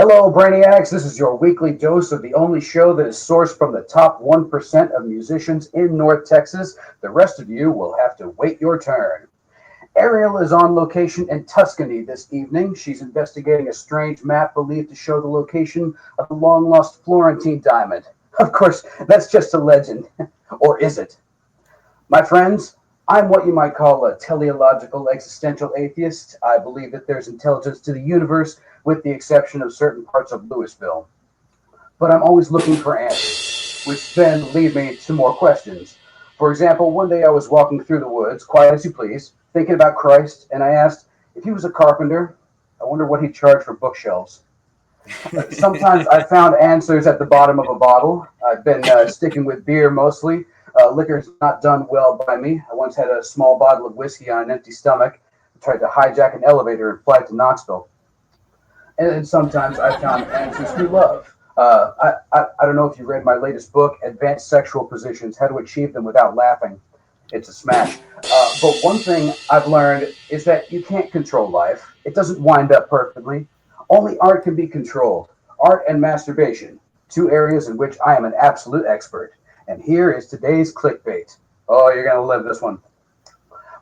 Hello, Brainiacs. This is your weekly dose of the only show that is sourced from the top 1% of musicians in North Texas. The rest of you will have to wait your turn. Ariel is on location in Tuscany this evening. She's investigating a strange map believed to show the location of the long-lost Florentine diamond. Of course, that's just a legend. Or is it? My friends, I'm what you might call a teleological existential atheist. I believe that there's intelligence to the universe, with the exception of certain parts of Louisville. But I'm always looking for answers, which then lead me to more questions. For example, one day I was walking through the woods, quiet as you please, thinking about Christ, and I asked, if he was a carpenter, I wonder what he'd charge for bookshelves. Sometimes I found answers at the bottom of a bottle. I've been sticking with beer mostly. Liquor's not done well by me. I once had a small bottle of whiskey on an empty stomach. I tried to hijack an elevator and fly to Knoxville. And then sometimes I found answers through love. I don't know if you read my latest book, Advanced Sexual Positions, How to Achieve Them Without Laughing. It's a smash. But one thing I've learned is that you can't control life. It doesn't wind up perfectly. Only art can be controlled. Art and masturbation, two areas in which I am an absolute expert. And here is today's clickbait. Oh, you're going to love this one.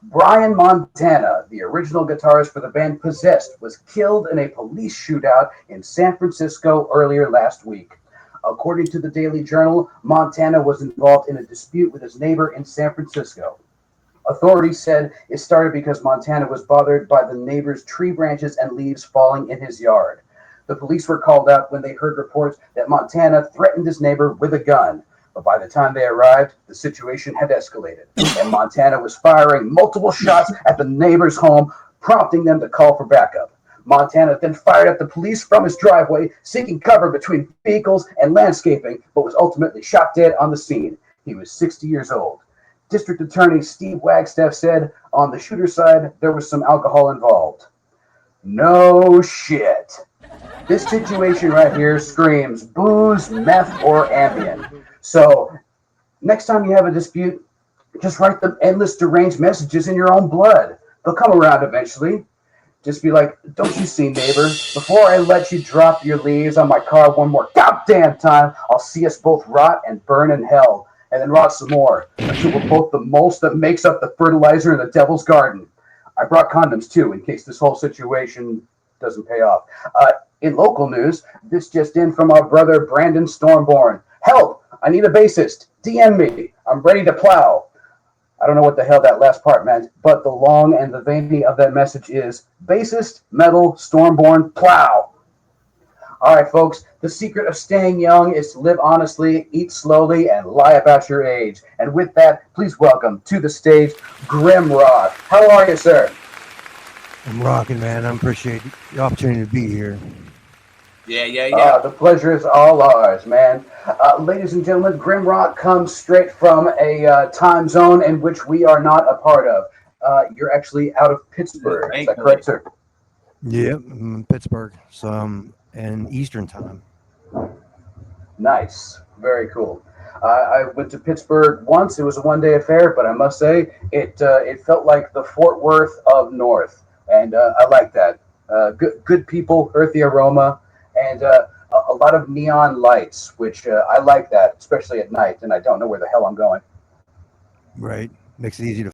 Brian Montana, the original guitarist for the band Possessed, was killed in a police shootout in San Francisco earlier last week. According to the Daily Journal, Montana was involved in a dispute with his neighbor in San Francisco. Authorities said it started because Montana was bothered by the neighbor's tree branches and leaves falling in his yard. The police were called out when they heard reports that Montana threatened his neighbor with a gun. But by the time they arrived, the situation had escalated, and Montana was firing multiple shots at the neighbor's home, prompting them to call for backup. Montana then fired at the police from his driveway, seeking cover between vehicles and landscaping, but was ultimately shot dead on the scene. He was 60 years old. District Attorney Steve Wagstaff said on the shooter's side there was some alcohol involved. No shit. This situation right here screams booze, meth, or Ambien. So next time you have a dispute, just write them endless deranged messages in your own blood. They'll come around eventually. Just be like, don't you see, neighbor? Before I let you drop your leaves on my car one more goddamn time, I'll see us both rot and burn in hell, and then rot some more, until we're both the mulch that makes up the fertilizer in the devil's garden. I brought condoms, too, in case this whole situation doesn't pay off. In local news, this just in from our brother Brandon Stormborn. Help! I need a bassist. DM me. I'm ready to plow. I don't know what the hell that last part meant, but the long and the veiny of that message is bassist, metal, Stormborn, plow. All right, folks, the secret of staying young is to live honestly, eat slowly, and lie about your age. And with that, please welcome to the stage Grimrock. How are you, sir? I'm rocking, man. I appreciate the opportunity to be here. Yeah. The pleasure is all ours, man. Ladies and gentlemen, Grimrock comes straight from a time zone in which we are not a part of. You're actually out of Pittsburgh. Is that correct, sir? Yep, I'm in Pittsburgh, so I'm in Eastern time. Nice. Very cool. I went to Pittsburgh once. It was a one-day affair, but I must say it felt like the Fort Worth of North, and I like that. Good people, earthy aroma, and a lot of neon lights, which I like that, especially at night, and I don't know where the hell I'm going. Right, makes it easy to